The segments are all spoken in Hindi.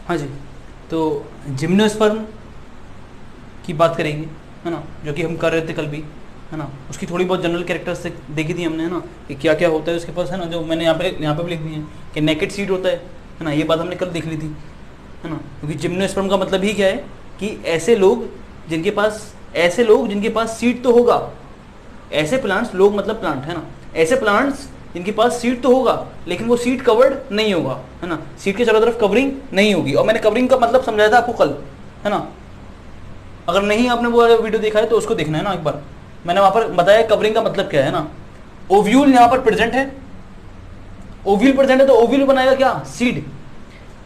हाँ जी, तो जिम्नोस्पर्म की बात करेंगे, है ना, जो कि हम कर रहे थे कल भी, है ना। उसकी थोड़ी बहुत जनरल कैरेक्टरिस्टिक देखी थी हमने, है ना, कि क्या क्या होता है उसके पास, है ना, जो मैंने यहाँ पे भी लिख दी है कि नेकेड सीड होता है ना, ये बात हमने कल देख ली थी, है ना। क्योंकि जिम्नोस्पर्म का मतलब ही क्या है कि ऐसे लोग जिनके पास सीड तो होगा, ऐसे प्लांट्स, लोग मतलब प्लांट, है ना, ऐसे प्लांट्स जिनके पास सीड तो होगा लेकिन वो सीड कवर्ड नहीं होगा, है ना, सीड के चारों तरफ कवरिंग नहीं होगी। और मैंने कवरिंग का मतलब समझाया था आपको कल, है ना। अगर नहीं आपने वो वीडियो देखा है तो उसको देखना है ना एक बार, मैंने वहां पर बताया कवरिंग का मतलब क्या है ना। ओव्यूल यहां पर प्रेजेंट है, ओव्यूल प्रेजेंट है तो ओव्यूल बनाएगा क्या, सीड।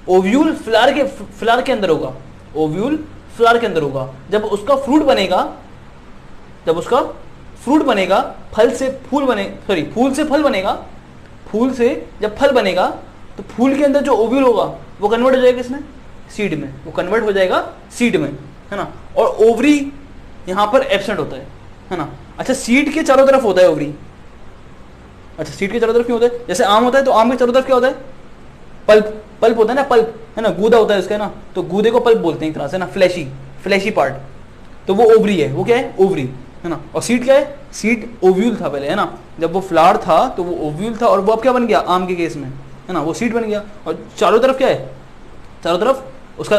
ओव्यूल फ्लावर के अंदर होगा, ओव्यूल फ्लावर के अंदर होगा। जब उसका फ्रूट बनेगा, फल से फूल बने, सॉरी, फूल से फल बनेगा, फूल से जब फल बनेगा तो फूल के अंदर जो ओव्यूल होगा वो कन्वर्ट हो जाएगा किसमें, सीड में, वो कन्वर्ट हो जाएगा सीड में, है ना। और ओवरी यहां पर एब्सेंट होता है ना। अच्छा, सीड के चारों तरफ होता है ओवरी। अच्छा, सीड के चारों तरफ क्यों होता है, जैसे आम होता है तो आम के चारों तरफ क्या होता है, पल्प होता है ना, पल्प, है ना, गूदा होता है उसका, है ना, तो गूदे को पल्प बोलते हैं एक तरह से ना, फ्लैशी पार्ट, तो वो ओवरी है, वो क्या है, ओवरी, है ना। और सीड क्या है, सीड ओव्यूल था पहले, है ना, जब वो फ्लावर था तो वो ओव्यूल था और वो अब क्या बन गया आम के केस में, है ना, वो सीड बन गया। और चारों तरफ क्या है, चारों तरफ उसका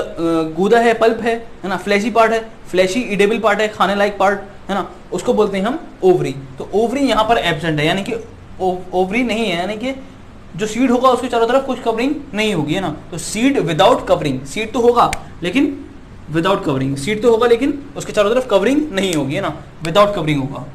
गूदा है, पल्प है ना, फ्लैशी पार्ट है, फ्लैशी ईडेबल पार्ट है, खाने लायक पार्ट, है ना, उसको बोलते हैं हम ओवरी। तो ओवरी यहाँ पर एब्सेंट है, यानी कि ओवरी नहीं है, यानी कि जो सीड होगा उसके चारों तरफ कुछ कवरिंग नहीं होगी, है ना। तो सीड विदाउट कवरिंग, सीड तो होगा लेकिन विदाउट कवरिंग, सीड तो होगा लेकिन उसके चारों तरफ कवरिंग नहीं होगी, है ना, विदाउट कवरिंग होगा,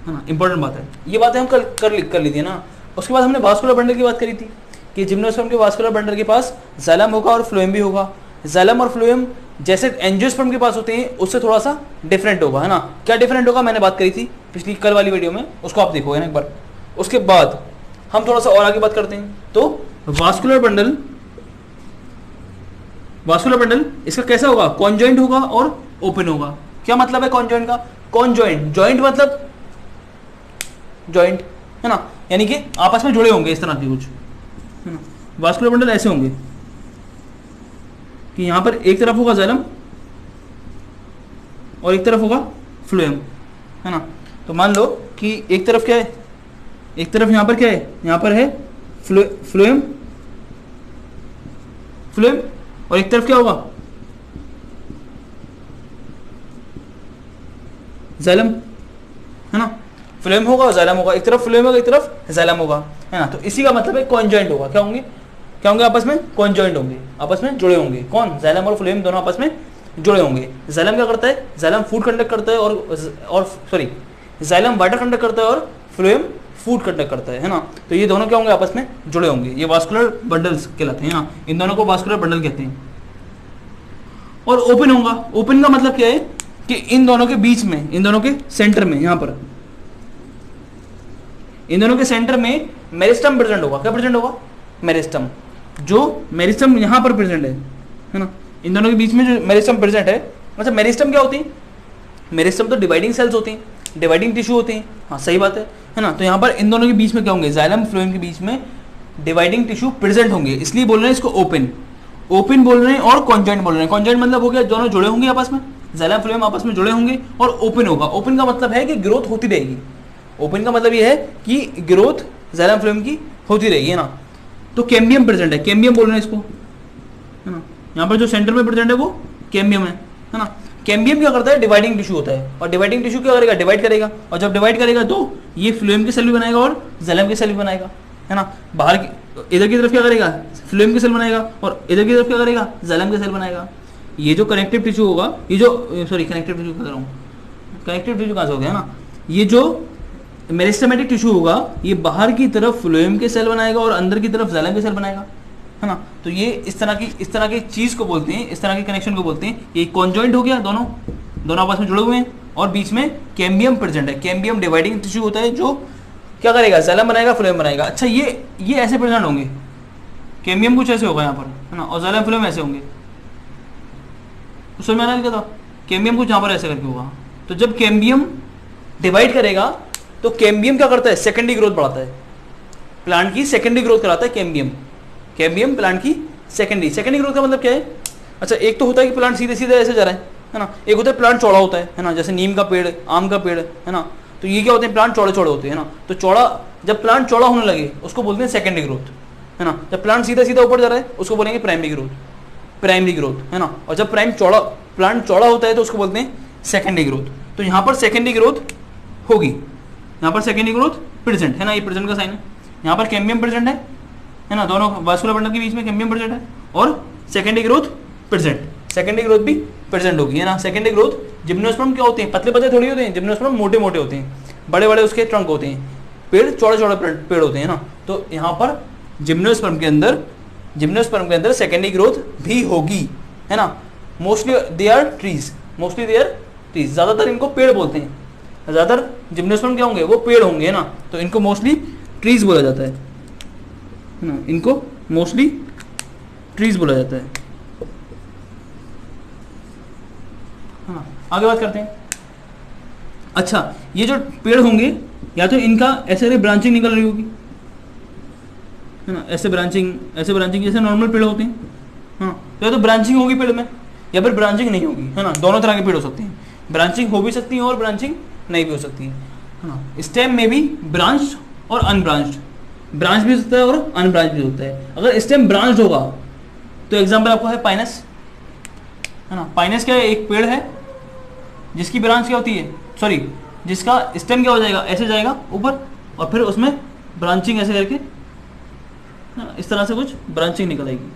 है ना। इंपॉर्टेंट बात है, ये बातें हम कल कर ली थी ना। उसके बाद हमने वास्कुलर बंडल की बात करी थी कि जिम्नोस्पर्म के वास्कुलर बंडल के पास जाइलम होगा और फ्लोएम भी होगा। जाइलम और फ्लोएम जैसे एंजियोस्पर्म के पास होते हैं उससे थोड़ा सा डिफरेंट होगा, है ना। क्या डिफरेंट होगा मैंने बात करी थी पिछली कल वाली वीडियो में, उसको आप देखो, है ना एक बार। उसके बाद हम थोड़ा सा और आगे बात करते हैं। तो वास्कुलर बंडल इसका कैसा होगा, कॉन्जॉइंट होगा और ओपन होगा। क्या मतलब है कॉन्जॉइंट का, जॉइंट मतलब जॉइंट, है ना, यानी कि आपस में जुड़े होंगे इस तरह के कुछ, है ना। वास्कुलर बंडल ऐसे होंगे कि यहां पर एक तरफ होगा जाइलम और एक तरफ होगा फ्लोएम, है ना। तो मान लो कि एक तरफ क्या है, एक तरफ यहां पर क्या है, यहां पर है फ्लोएम और एक तरफ क्या होगा, जाइलम, है ना। फ्लोएम होगा और जाइलम होगा, एक तरफ फ्लोएम होगा एक तरफ जाइलम होगा, है ना। तो इसी का मतलब है कॉन्जॉइंट होगा। क्या होंगे आपस में, कॉन्जॉइंट होंगे, आपस में जुड़े होंगे। कौन, जाइलम और फ्लोएम दोनों आपस में जुड़े होंगे। जाइलम क्या करता है, जाइलम फूड कंडक्ट करता है और सॉरी, जाइलम वाटर कंडक्ट करता है और फ्लोएम फूड कंडक्ट करता है ना। तो ये दोनों क्या होंगे, आपस में जुड़े होंगे। ये वास्कुलर बंडल्स कहलाते हैं ना, इन दोनों को वास्कुलर बंडल कहते हैं। और ओपन होगा, ओपन का मतलब क्या है कि इन दोनों के बीच में, इन दोनों के सेंटर में, यहां पर इन दोनों के सेंटर में मेरिस्टम प्रेजेंट होगा। क्या प्रेजेंट होगा, मेरिस्टम। जो मेरिस्टम यहां पर प्रेजेंट है ना, इन दोनों के बीच में जो मेरिस्टम प्रेजेंट है, मतलब मेरिस्टम क्या होती है, मेरिस्टम तो डिवाइडिंग सेल्स होती हैं, डिवाइडिंग टिश्यू होते हैं, हाँ सही बात है ना। तो यहाँ पर इन दोनों के बीच में क्या होंगे, जाइलम फ्लोएम के बीच में डिवाइडिंग टिश्यू प्रेजेंट होंगे, इसलिए बोल रहे हैं इसको ओपन बोल रहे हैं और कॉन्जॉइंट बोल रहे हैं। कॉन्जॉइंट मतलब हो गया दोनों जुड़े होंगे आपस में, जाइलम फ्लोएम आपस में जुड़े होंगे। और ओपन होगा, ओपन का मतलब है कि ग्रोथ होती रहेगी। ओपन का मतलब ये है कि ग्रोथ जाइलम फ्लोएम की होती रहेगी, है ना। तो कैम्बियम प्रेजेंट है, कैम्बियम बोल रहे हैं इसको, है ना। यहाँ पर जो सेंटर में प्रेजेंट है वो कैम्बियम है ना। कैम्बियम क्या करता है, डिवाइडिंग टिश्यू होता है, और डिवाइडिंग टिश्यू क्या करेगा, डिवाइड करेगा, और जब डिवाइड करेगा तो ये फ्लोएम की सेल भी बनाएगा और जाइलम की सेल भी बनाएगा, है ना। बाहर की इधर की तरफ क्या करेगा, फ्लोएम की सेल बनाएगा, और इधर की तरफ क्या करेगा, जाइलम की सेल बनाएगा। ये जो कनेक्टिव टिश्यू होगा, ये जो सॉरी कनेक्टिव टिश्यू कर रहा हूँ, कनेक्टिव टिश्यू कहाँ से हो गया ना, ये जो मेरिस्टेमेटिक टिश्यू होगा ये बाहर की तरफ फ्लोएम के सेल बनाएगा और अंदर की तरफ जाइलम के सेल बनाएगा, है ना। तो ये इस तरह की चीज को बोलते हैं, इस तरह के कनेक्शन को बोलते हैं। ये कॉन्जॉइंट हो गया, दोनों आपस में जुड़े हुए हैं, और बीच में कैम्बियम प्रेजेंट है। कैम्बियम डिवाइडिंग टिश्यू होता है जो क्या करेगा, जाइलम बनाएगा, फ्लोएम बनाएगा। अच्छा, ये ऐसे प्रेजेंट होंगे, कैम्बियम कुछ ऐसे होगा यहाँ पर, है ना, और जाइलम फ्लोएम ऐसे होंगे। उसमें मैंने लिखा था कैम्बियम कुछ यहाँ पर ऐसे करके होगा। तो जब कैम्बियम डिवाइड करेगा तो कैम्बियम क्या करता है, सेकेंडरी ग्रोथ बढ़ाता है, प्लांट की सेकेंडरी ग्रोथ कराता है कैम्बियम प्लांट की सेकेंडरी ग्रोथ का मतलब क्या है? अच्छा, एक तो होता है कि प्लांट सीधे सीधे ऐसे जा रहा है ना, एक होता है प्लांट चौड़ा होता है ना, जैसे नीम का पेड़, आम का पेड़ है ना, तो ये क्या होते हैं, प्लांट चौड़े चौड़े होते हैं ना, तो चौड़ा, जब प्लांट चौड़ा होने लगे उसको बोलते हैं सेकेंडरी ग्रोथ है ना, जब प्लांट सीधा सीधा ऊपर जा रहा है उसको बोलेंगे प्राइमरी ग्रोथ है ना, और जब प्लांट चौड़ा होता है तो उसको बोलते हैं सेकेंडरी ग्रोथ। तो यहाँ पर सेकेंडरी ग्रोथ होगी, यहाँ पर सेकेंडरी ग्रोथ प्रेजेंट है ना, ये प्रेजेंट का साइन है, यहाँ पर कैम्बियम प्रेजेंट है ना, दोनों वास्कुलर बंडल के बीच में कैम्बियम प्रेजेंट है, और secondary growth present, secondary growth भी प्रेजेंट होगी है ना। सेकेंडरी ग्रोथ जिम्नोस्पर्म क्या होते हैं, पतले पतले थोड़ी होते हैं, जिम्नोस्पर्म मोटे मोटे होते हैं, बड़े बड़े उसके ट्रंक होते हैं, पेड़ चौड़े चौड़े पेड़ होते हैं ना, तो यहाँ पर जिम्नोस्पर्म के अंदर सेकेंडरी ग्रोथ भी होगी है ना। मोस्टली दे आर ट्रीज, ज़्यादातर इनको पेड़ बोलते हैं, ज़्यादातर जिम्नोस्पर्म क्या होंगे, वो पेड़ होंगे है ना, तो इनको मोस्टली ट्रीज बोला जाता है ना, इनको मोस्टली ट्रीज बोला जाता है। हाँ, आगे बात करते हैं। अच्छा, ये जो पेड़ होंगे या तो इनका ऐसे ब्रांचिंग निकल रही होगी है ना, ऐसे ब्रांचिंग जैसे नॉर्मल पेड़ होते हैं हाँ, तो या तो ब्रांचिंग होगी पेड़ में या फिर ब्रांचिंग नहीं होगी है ना, दोनों तरह के पेड़ हो सकते हैं, ब्रांचिंग हो भी सकती है और ब्रांचिंग नहीं भी हो सकती है ना। स्टेम में भी ब्रांच और अनब्रांच्ड, ब्रांच भी हो सकता है और अनब्रांच भी होता है। अगर स्टेम ब्रांच्ड होगा तो एग्जाम्पल आपको है पाइनस है ना, पाइनस क्या है, एक पेड़ है जिसकी ब्रांच क्या होती है, सॉरी जिसका स्टेम क्या हो जाएगा, ऐसे जाएगा ऊपर और फिर उसमें ब्रांचिंग ऐसे करके इस तरह से कुछ ब्रांचिंग निकल आएगी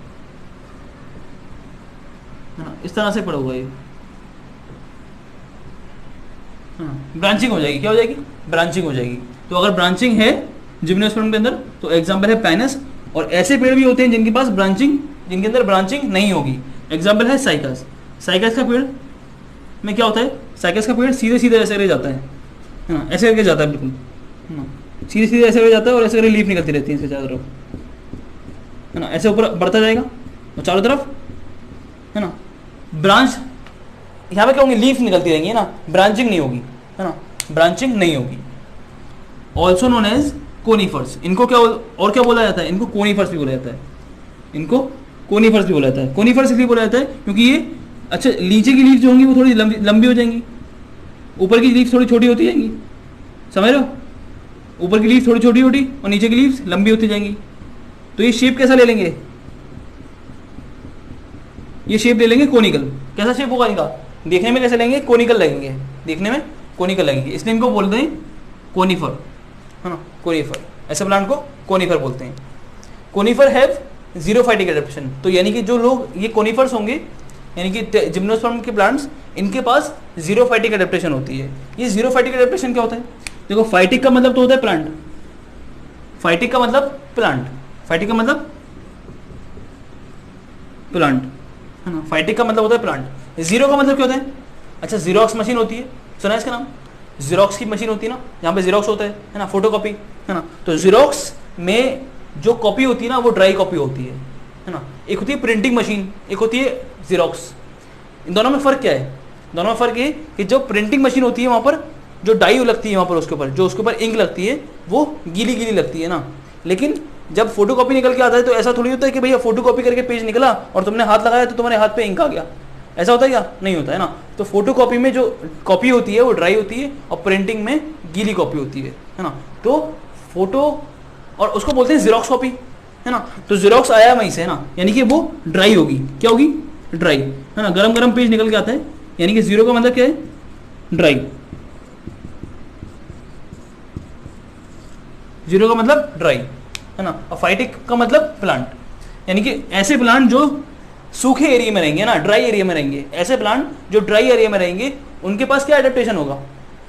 है ना, इस तरह से पड़ा हुआ ये ब्रांचिंग हो जाएगी, क्या हो जाएगी, ब्रांचिंग हो जाएगी। तो अगर ब्रांचिंग है जिम्नोस्पर्म के अंदर तो एग्जाम्पल है पाइनस, और ऐसे पेड़ भी होते हैं जिनके पास ब्रांचिंग, जिनके अंदर ब्रांचिंग नहीं होगी, एग्जाम्पल है साइकस। साइकस का पेड़ में क्या होता है, साइकस का पेड़ सीधे सीधे ऐसे करके जाता है ना, ऐसे करके जाता है बिल्कुल है ना, सीधे सीधे ऐसे करके जाता है और ऐसे करके लीफ निकलती रहती है इसके चारों तरफ है ना, ऐसे ऊपर बढ़ता जाएगा और चारों तरफ है ना, ब्रांच यहाँ पे क्या होंगी, लीफ निकलती रहेंगी है ना, ब्रांचिंग नहीं होगी है ना, ब्रांचिंग नहीं होगी। ऑल्सो नोन एज कोनीफर्स, इनको क्या और क्या बोला जाता है, इनको कोनीफर्स भी बोला जाता है, इनको कोनीफर्स भी बोला जाता है। कोनीफर्स इसलिए बोला जाता है क्योंकि ये अच्छा नीचे की लीफ जो होंगी वो थोड़ी लंबी हो जाएंगी, ऊपर की लीफ थोड़ी छोटी होती जाएंगी, समझ रहे हो, ऊपर की लीफ थोड़ी छोटी छोटी और नीचे की लीफ लंबी होती जाएंगी। तो ये शेप कैसा ले लेंगे, ये शेप ले लेंगे कोनिकल। कैसा शेप होगा इनका, देखने में कैसे लगेंगे, कोनिकल लगेंगे, देखने में कोनिकल लगेंगे, इसलिए इनको बोलते हैं कोनीफर है ना, कोनीफर, ऐसे प्लांट को कोनीफर बोलते हैं। Conifer have zero phytic adaptation, तो यानी कि जो लोग ये कोनीफर्स होंगे यानी कि जिम्नोस्पर्म के प्लांट्स, इनके पास जीरो फाइटिक एडेप्टेशन होती है। ये जीरो फाइटिक एडेप्टेशन क्या होता है, देखो फाइटिक का मतलब तो होता है प्लांट, फाइटिक का मतलब प्लांट, फाइटिक का मतलब प्लांट है ना, फाइटिक का मतलब होता है प्लांट। जीरो का मतलब क्या होता है, अच्छा जीरोक्स मशीन होती है, सुना है इसका नाम, जीरोक्स की मशीन होती है ना, जहाँ पे जीरोक्स होता है ना, फोटोकॉपी है ना, तो जीरोक्स में जो कॉपी होती है ना वो ड्राई कॉपी होती है ना, एक होती है प्रिंटिंग मशीन, एक होती है जीरोक्स। इन दोनों में फ़र्क क्या है, दोनों में फ़र्क ये कि जो प्रिंटिंग मशीन होती है वहाँ पर जो डाई लगती है, वहाँ पर उसके ऊपर जो उसके ऊपर इंक लगती है वो गीली गीली लगती है ना, लेकिन जब फोटोकॉपी निकल के आता है तो ऐसा थोड़ी होता है कि भैया फोटोकॉपी करके पेज निकला और तुमने हाथ लगाया तो तुम्हारे हाथ पे इंक आ गया, ऐसा होता है क्या, नहीं होता है ना। तो फोटोकॉपी में जो कॉपी होती है वो ड्राई होती है और प्रिंटिंग में गीली कॉपी होती है ना, तो फोटो और उसको बोलते हैं जीरोक्स कॉपी है ना, तो जीरोक्स आया वहीं से है ना, यानी कि वो ड्राई होगी, क्या होगी, ड्राई है ना, गरम गरम पेज निकल के आता है, यानी कि जीरो का मतलब क्या है, ड्राई, जीरो का मतलब ड्राई है ना, और फाइटिक का मतलब प्लांट, यानी कि ऐसे प्लांट जो सूखे एरिया में रहेंगे ना, ड्राई एरिया में रहेंगे, ऐसे प्लांट जो ड्राई एरिया में रहेंगे उनके पास क्या एडेप्टेशन होगा,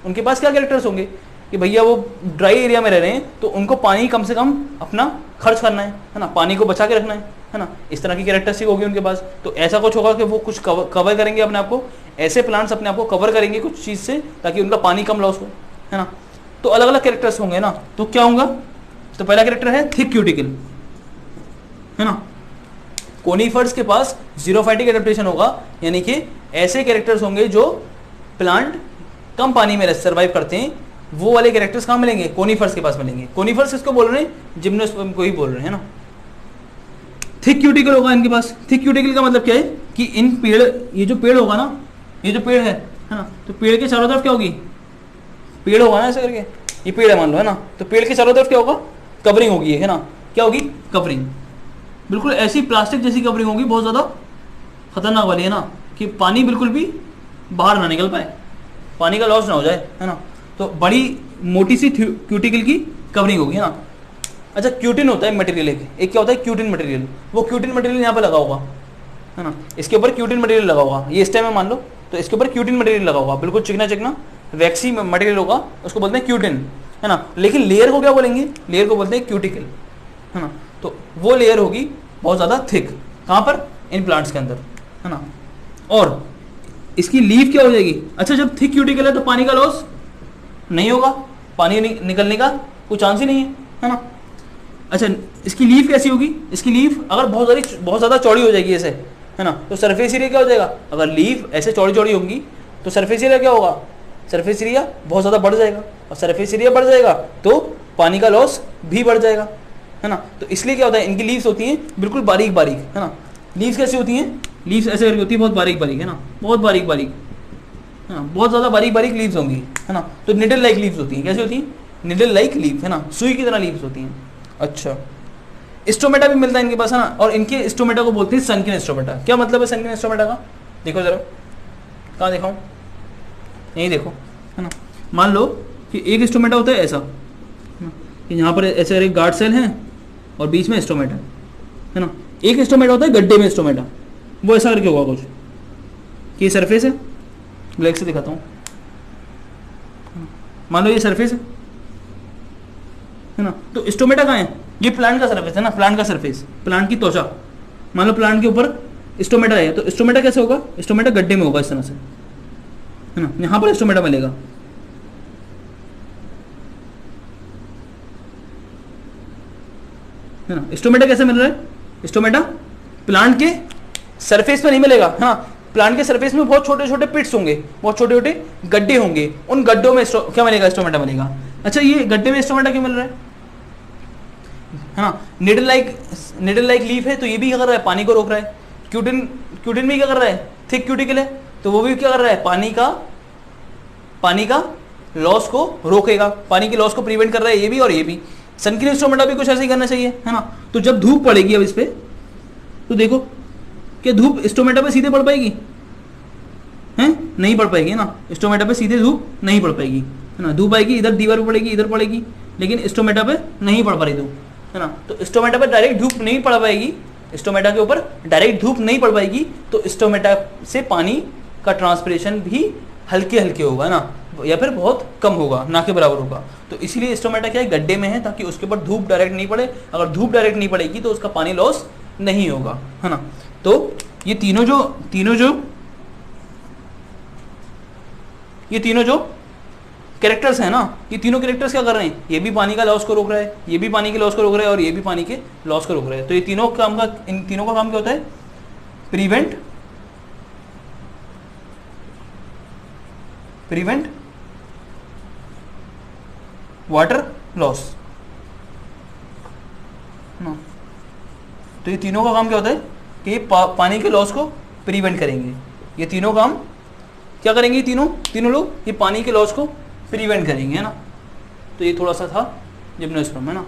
उनके पास क्या कैरेक्टर्स होंगे कि भैया वो ड्राई एरिया में रह रहे हैं तो उनको पानी कम से कम अपना खर्च करना है ना, पानी को बचा के रखना है ना, इस तरह की कैरेक्टरिस्टिक होगी उनके पास। तो ऐसा कुछ होगा कि वो कुछ कवर करेंगे अपने आप को, ऐसे प्लांट्स अपने आप को कवर करेंगे कुछ चीज़ से ताकि उनका पानी कम लॉस हो है ना, तो अलग अलग कैरेक्टर्स होंगे ना। तो क्या होगा, तो पहला कैरेक्टर है थिक क्यूटिकल है ना, कोनीफर्स के पास जीरो फाइटिक एडेप्टेशन होगा, यानी कि ऐसे कैरेक्टर्स होंगे जो प्लांट कम पानी में सर्वाइव करते हैं, वो वाले कैरेक्टर्स कहाँ मिलेंगे, कोनीफर्स के पास मिलेंगे। कोनीफर्स किसको बोल रहे हैं, जिम्नोस्पर्म को ही बोल रहे हैं ना। थिक क्यूटिकल होगा इनके पास। थिक क्यूटिकल का मतलब क्या है कि इन पेड़, ये जो पेड़ होगा ना, ये जो पेड़ है ना, तो पेड़ के चारों तरफ क्या होगी, पेड़ होगा ना ऐसे करके, ये पेड़ है मान लो, है ना, तो पेड़ के चारों तरफ क्या होगा, कवरिंग होगी, है ना, क्या होगी, कवरिंग। बिल्कुल ऐसी प्लास्टिक जैसी कवरिंग होगी, बहुत ज़्यादा खतरनाक वाली, है ना, कि पानी बिल्कुल भी बाहर ना निकल पाए, पानी का लॉस ना हो जाए, है ना। तो बड़ी मोटी सी क्यूटिकल की कवरिंग होगी, है ना। अच्छा, क्यूटिन होता है मटेरियल, एक क्या होता है क्यूटिन मटेरियल, वो क्यूटिन मटेरियल यहाँ पे लगा होगा, है ना, इसके ऊपर क्यूटिन मटेरियल लगा होगा, ये स्टेम है मान लो, तो इसके ऊपर क्यूटिन मटेरियल लगा होगा, बिल्कुल चिकना चिकना वैक्सी मटेरियल होगा, उसको बोलते हैं क्यूटिन, है ना। लेकिन लेयर को क्या बोलेंगे, लेयर को बोलते हैं क्यूटिकल, है ना। तो वो लेयर होगी बहुत ज़्यादा थिक, कहाँ पर, इन प्लांट्स के अंदर, है ना। और इसकी लीफ क्या हो जाएगी, अच्छा जब थिक क्यूटिकल है तो पानी का लॉस नहीं होगा, पानी निकलने का कोई चांस ही नहीं है ना। अच्छा, इसकी लीफ कैसी होगी, इसकी लीफ अगर बहुत ज़्यादा चौड़ी हो जाएगी ऐसे, है ना, तो सरफेस एरिया क्या हो जाएगा, अगर लीफ ऐसे चौड़ी चौड़ी होंगी तो सरफेस एरिया क्या होगा, सरफेस एरिया बहुत ज़्यादा बढ़ जाएगा, और सरफेस एरिया बढ़ जाएगा तो पानी का लॉस भी बढ़ जाएगा, है ना। तो इसलिए क्या होता है, इनकी लीव्स होती हैं बिल्कुल बारीक बारीक, है ना। लीव्स कैसी होती हैं, लीव्स ऐसे करके होती है, बहुत बारीक बारीक, है ना, बहुत बारीक बारीक, है ना, बहुत ज़्यादा बारीक बारीक लीव्स होंगी, है ना। तो निडल लाइक लीव्स होती हैं, कैसी होती हैं, निडल लाइक लीव्स, है ना, सुई की तरह लीव्स होती हैं। अच्छा, स्टोमेटा भी मिलता है इनके पास, है ना, और इनके स्टोमेटा को बोलते हैं सनकिन स्टोमेटा। क्या मतलब है सनकिन स्टोमेटा का, देखो जरा, कहाँ दिखाऊँ, यहीं देखो, है ना। मान लो कि एक स्टोमेटा होता है ऐसा, है ना, कि यहाँ पर ऐसे एक गार्ड सेल है और बीच में स्टोमेटा, है ना। एक स्टोमेटा होता है गड्ढे में स्टोमेटा, वो ऐसा करके होगा कुछ, कि ये सरफेस है, ब्लैक से दिखाता हूँ, मान लो ये सरफेस है ना, तो स्टोमेटा कहाँ है, ये प्लांट का सरफेस है ना, प्लांट का सरफेस, प्लांट की त्वचा, मान लो प्लांट के ऊपर स्टोमेटा है, तो स्टोमेटा कैसे होगा, स्टोमेटा गड्ढे में होगा इस तरह से, है ना, यहाँ पर स्टोमेटा मिलेगा, है ना। स्टोमेटा कैसे मिल रहा है, स्टोमेटा प्लांट के सरफेस पर नहीं मिलेगा, है ना, प्लांट के सरफेस में बहुत छोटे छोटे पिट्स होंगे, बहुत छोटे छोटे गड्ढे होंगे, उन गड्ढों में क्या मिलेगा, स्टोमेटा मिलेगा। अच्छा, ये गड्ढे में स्टोमेटा क्यों मिल रहा है ना, निडल लाइक लीफ है, तो ये भी क्या कर रहा है, पानी को रोक रहा है। क्यूटिन भी क्या कर रहा है, थिक क्यूटिकल है, तो वो भी क्या कर रहा है, पानी का लॉस को रोकेगा, पानी की लॉस को प्रिवेंट कर रहा है, ये भी और ये भी। सनकिन स्टोमेटा भी कुछ ऐसे ही करना चाहिए, है ना। तो जब धूप पड़ेगी अब इस पे, तो देखो क्या धूप स्टोमेटा पे सीधे पड़ पाएगी, हैं, नहीं पड़ पाएगी, है ना, स्टोमेटा पे सीधे धूप नहीं पड़ पाएगी, है ना। धूप आएगी इधर दीवार पे पड़ेगी, इधर पड़ेगी, लेकिन स्टोमेटा पे नहीं पड़ पा रही धूप, है ना। तो स्टोमेटा पे डायरेक्ट धूप नहीं पड़ पाएगी, स्टोमेटा के ऊपर डायरेक्ट धूप नहीं पड़ पाएगी, तो स्टोमेटा से पानी का ट्रांसपिरेशन भी हल्के हल्के होगा ना, या फिर बहुत कम होगा, ना के बराबर होगा। तो इसीलिए स्टोमेटा क्या है, गड्ढे में है, ताकि उसके ऊपर धूप डायरेक्ट नहीं पड़े। अगर धूप डायरेक्ट नहीं पड़ेगी तो उसका पानी लॉस नहीं होगा, है ना। तो ये तीनों जो कैरेक्टर्स हैं ना, ये तीनों कैरेक्टर्स क्या कर रहे हैं, ये भी पानी का लॉस को रोक रहा है, ये भी पानी के लॉस को रोक रहा है, और ये भी पानी के लॉस को रोक रहा है। तो ये तीनों काम का, इन तीनों का काम क्या होता है, प्रिवेंट वाटर लॉस, तो ये तीनों का काम क्या होता है कि ये पानी के लॉस को प्रिवेंट करेंगे। ये तीनों काम क्या करेंगे, तीनों लोग ये पानी के लॉस को प्रिवेंट करेंगे, है ना। तो ये थोड़ा सा था जिम्नोस्पर्म, है ना।